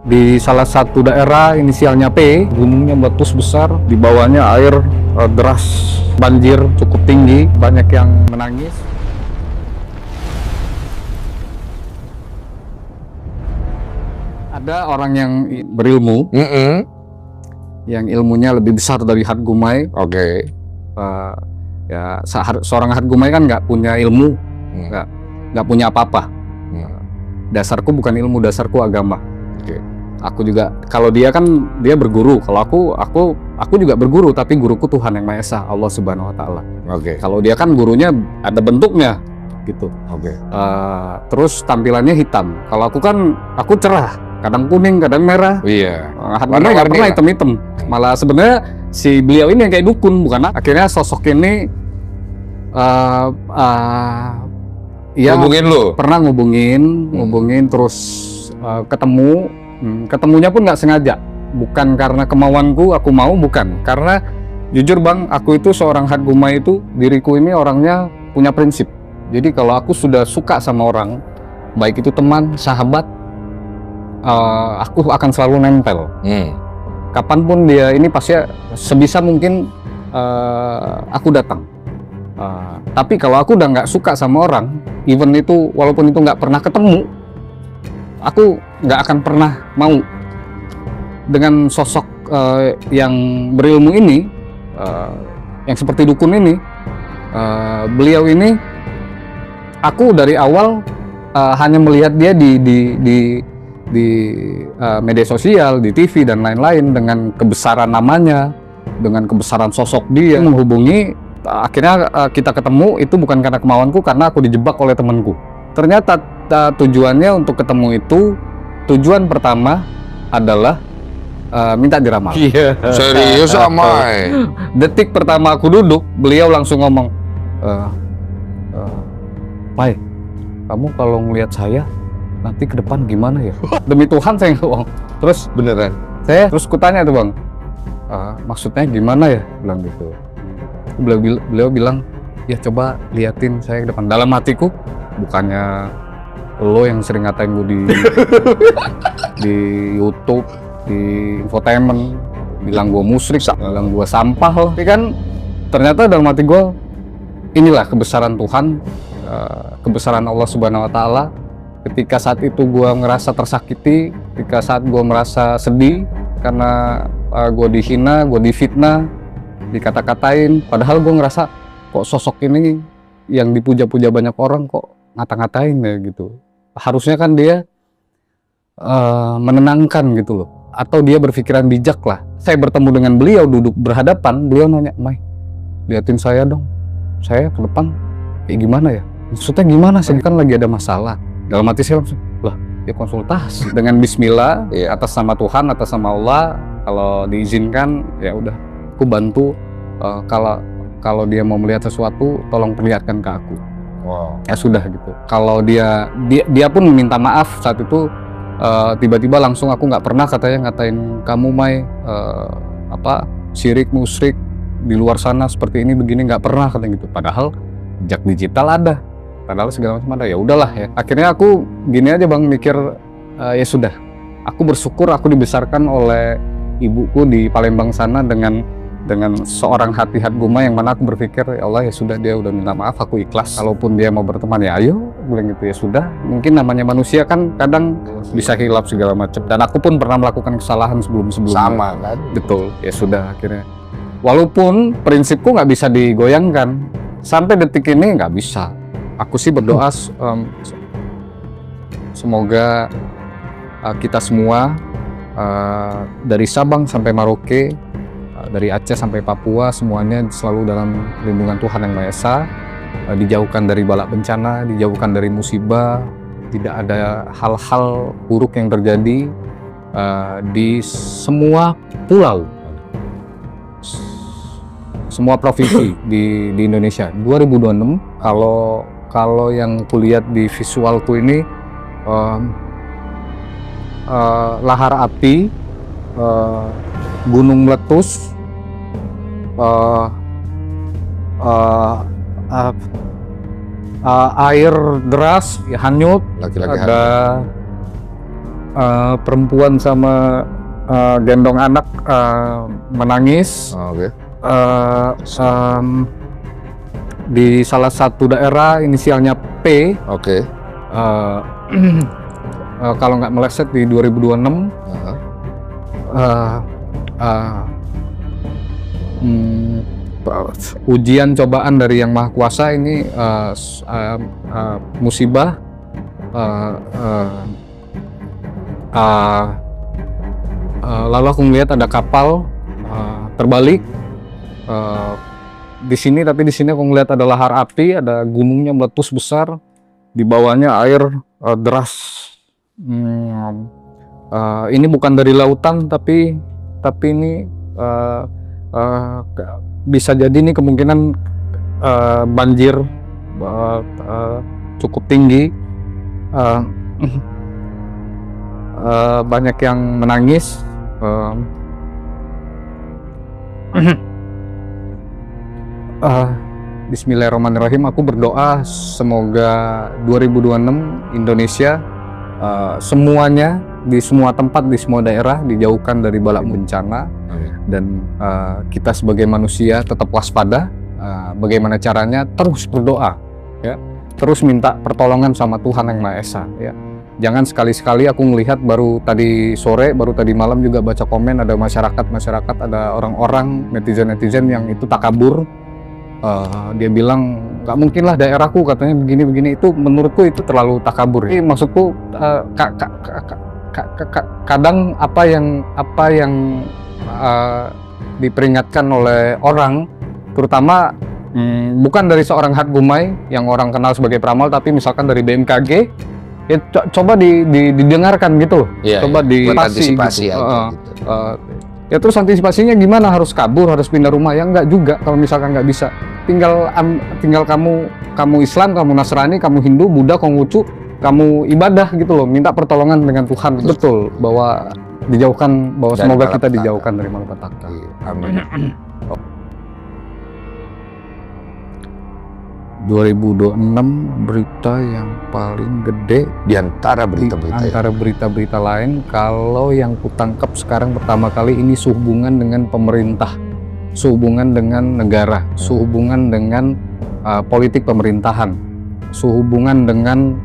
di salah satu daerah inisialnya P, gunungnya meletus besar, di bawahnya air deras, banjir cukup tinggi, banyak yang menangis. Ada orang yang berilmu, yang ilmunya lebih besar dari Hatgumai. Oke. Ya seorang Hatgumai kan nggak punya ilmu, nggak punya apa-apa. Dasarku bukan ilmu, dasarku agama. Oke. Aku juga, kalau dia kan dia berguru, kalau aku juga berguru, tapi guruku Tuhan yang Maha Esa, Allah Subhanahu Wa Taala. Oke. Kalau dia kan gurunya ada bentuknya, gitu. Oke. Terus tampilannya hitam. Kalau aku cerah, kadang kuning, kadang merah. Iya. Hatgumai nggak pernah hitam-hitam. Malah sebenarnya si beliau ini yang kayak dukun, bukan? Akhirnya sosok ini ya Hubungin lu? pernah ngubungin terus ketemunya pun nggak sengaja, bukan karena kemauanku, aku mau, bukan, karena jujur bang, aku itu seorang Hatgumai itu, diriku ini orangnya punya prinsip. Jadi kalau aku sudah suka sama orang, baik itu teman, sahabat, aku akan selalu nempel. Kapanpun dia ini pasti sebisa mungkin aku datang. Tapi kalau aku udah nggak suka sama orang, even itu walaupun itu nggak pernah ketemu, aku nggak akan pernah mau. Dengan sosok yang berilmu ini, yang seperti dukun ini, beliau ini, aku dari awal hanya melihat dia di media sosial, di TV dan lain-lain, dengan kebesaran namanya, dengan kebesaran sosok dia, menghubungi. Akhirnya kita ketemu, itu bukan karena kemauanku, karena aku dijebak oleh temanku. Ternyata tujuannya untuk ketemu itu, tujuan pertama adalah minta diramal. Iya. Serius Amai? Detik pertama aku duduk, beliau langsung ngomong, Mai, kamu kalau ngelihat saya nanti ke depan gimana ya? Demi Tuhan saya ngomong. Terus Beneran? terus kutanya tuh bang, maksudnya gimana ya? Bilang gitu. Beliau bilang, ya coba liatin saya ke depan. Dalam hatiku, bukannya lo yang sering ngatain gue di YouTube, di infotainment, bilang gue musyrik, bilang gue sampah. Tapi kan ternyata dalam hati gue, inilah kebesaran Tuhan, kebesaran Allah Subhanahu Wa Taala. Ketika saat itu gue ngerasa tersakiti, ketika saat gue merasa sedih karena gue dihina, gue difitnah, dikata-katain, padahal gue ngerasa kok sosok ini yang dipuja-puja banyak orang kok ngata-ngatain ya gitu. Harusnya kan dia menenangkan gitu loh, atau dia berpikiran bijak lah. Saya bertemu dengan beliau, duduk berhadapan, beliau nanya, Mai, liatin saya dong, saya ke depan kayak gimana ya? Maksudnya gimana sih, kan lagi ada masalah. Dalam hati saya langsung, lah ya konsultasi dengan bismillah, atas nama Tuhan, atas nama Allah, kalau diizinkan ya udah, aku bantu. Kalau dia mau melihat sesuatu, tolong perlihatkan ke aku. Wow. Ya sudah gitu. Kalau dia pun minta maaf saat itu, tiba-tiba langsung, aku nggak pernah katanya ngatain kamu Mai, syirik musyrik di luar sana seperti ini begini, nggak pernah katanya gitu. Padahal jejak digital ada, padahal segala macam ada. Ya udahlah ya. Akhirnya aku gini aja bang, mikir ya sudah. Aku bersyukur aku dibesarkan oleh ibuku di Palembang sana dengan seorang hati Hatgumai, yang mana aku berpikir, ya Allah ya sudah, dia udah minta maaf, aku ikhlas. Kalaupun dia mau berteman ya ayo, bilang gitu, ya sudah. Mungkin namanya manusia kan kadang bisa hilap segala macam, dan aku pun pernah melakukan kesalahan sebelumnya. Sama kan? Betul, ya sudah akhirnya. Walaupun prinsipku nggak bisa digoyangkan, sampai detik ini nggak bisa. Aku sih berdoa semoga kita semua dari Sabang sampai Merauke, dari Aceh sampai Papua, semuanya selalu dalam lindungan Tuhan yang Maha Esa, dijauhkan dari bala bencana, dijauhkan dari musibah, tidak ada hal-hal buruk yang terjadi di semua pulau, semua provinsi di Indonesia. 2026, kalau yang kulihat di visualku ini, lahar api, gunung meletus, air deras, hanyut, Laki-laki ada perempuan sama gendong anak menangis. Oke. Di salah satu daerah inisialnya P. Oke. Kalau nggak meleset di 2026. Ujian cobaan dari Yang Maha Kuasa ini musibah. Lalu aku melihat ada kapal terbalik di sini, tapi di sini aku melihat ada lahar api, ada gunungnya meletus besar, di bawahnya air deras. Ini bukan dari lautan, tapi ini bisa jadi ini kemungkinan banjir cukup tinggi. Banyak yang menangis. Bismillahirrahmanirrahim. Aku berdoa semoga 2026 Indonesia semuanya, di semua tempat, di semua daerah dijauhkan dari bala bencana. Dan kita sebagai manusia tetap waspada. Bagaimana caranya? Terus berdoa, ya, terus minta pertolongan sama Tuhan Yang Maha Esa, ya. Jangan sekali-sekali aku melihat baru tadi sore, baru tadi malam juga baca komen, ada masyarakat, ada orang-orang netizen yang itu takabur. Dia bilang nggak mungkin lah daerahku, katanya begini. Itu menurutku itu terlalu takabur. Jadi maksudku kadang apa yang diperingatkan oleh orang, terutama bukan dari seorang Hatgumai yang orang kenal sebagai peramal, tapi misalkan dari BMKG, ya coba didengarkan gitu, coba diantisipasi gitu. aja gitu. Ya terus antisipasinya gimana? Harus kabur, harus pindah rumah? Ya enggak juga, kalau misalkan nggak bisa. Tinggal kamu Islam, kamu Nasrani, kamu Hindu, Buddha, Konghucu, kamu ibadah gitu loh, minta pertolongan dengan Tuhan. Betul, bahwa dijauhkan, bahwa dari semoga kita malapetaka. dijauhkan dari malapetaka. Amin. 2026 berita yang paling gede Di antara berita-berita antara berita-berita lain, kalau yang kutangkap sekarang pertama kali ini sehubungan dengan pemerintah, sehubungan dengan negara, sehubungan dengan politik pemerintahan, sehubungan dengan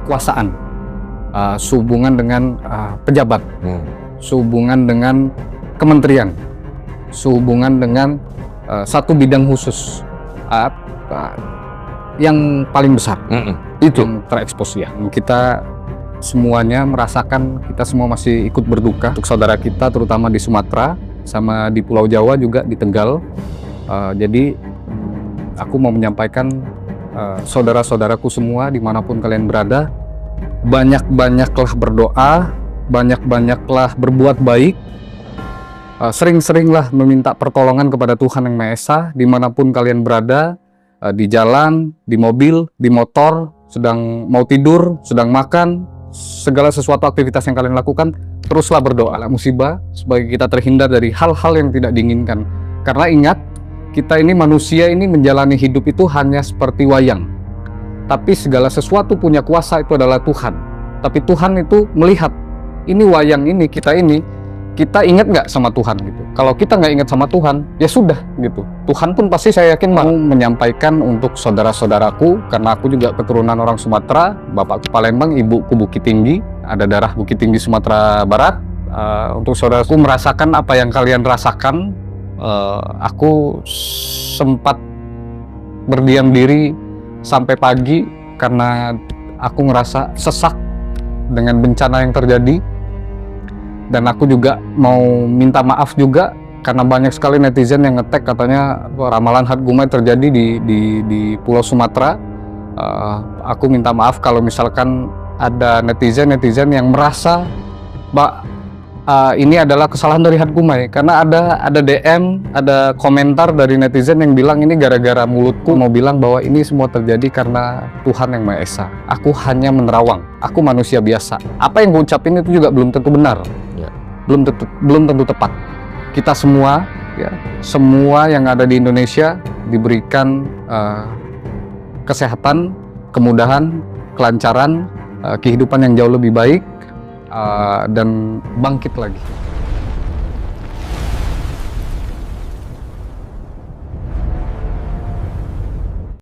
kekuasaan, sehubungan dengan pejabat, sehubungan dengan kementerian, sehubungan dengan satu bidang khusus yang paling besar. Itu yang terekspos ya. Kita semuanya merasakan, kita semua masih ikut berduka untuk saudara kita, terutama di Sumatera sama di Pulau Jawa juga, di Tegal. Jadi aku mau menyampaikan, saudara-saudaraku semua dimanapun kalian berada, banyak-banyaklah berdoa, banyak-banyaklah berbuat baik, sering-seringlah meminta pertolongan kepada Tuhan Yang Maha Esa dimanapun kalian berada, di jalan, di mobil, di motor, sedang mau tidur, sedang makan, segala sesuatu aktivitas yang kalian lakukan, teruslah berdoa musibah supaya kita terhindar dari hal-hal yang tidak diinginkan. Karena ingat, kita ini manusia ini menjalani hidup itu hanya seperti wayang, tapi segala sesuatu punya kuasa itu adalah Tuhan. Tapi Tuhan itu melihat ini wayang ini, kita ingat nggak sama Tuhan gitu. Kalau kita nggak ingat sama Tuhan, ya sudah gitu. Tuhan pun pasti saya yakin mau menyampaikan untuk saudara-saudaraku, karena aku juga keturunan orang Sumatera, bapakku Palembang, ibuku Bukit Tinggi, ada darah Bukit Tinggi Sumatera Barat. Untuk saudaraku merasakan apa yang kalian rasakan, aku sempat berdiam diri sampai pagi karena aku ngerasa sesak dengan bencana yang terjadi. Dan aku juga mau minta maaf juga karena banyak sekali netizen yang ngetek katanya ramalan Hatgumai terjadi di Pulau Sumatera. Aku minta maaf kalau misalkan ada netizen yang merasa ini adalah kesalahan dari Hatgumai, karena ada DM, ada komentar dari netizen yang bilang ini gara-gara mulutku mau bilang bahwa ini semua terjadi karena Tuhan Yang Maha Esa. Aku hanya menerawang, aku manusia biasa. Apa yang gue ucapin itu juga belum tentu benar. Belum tentu tepat. Kita semua, ya, semua yang ada di Indonesia diberikan kesehatan, kemudahan, kelancaran, kehidupan yang jauh lebih baik dan bangkit lagi.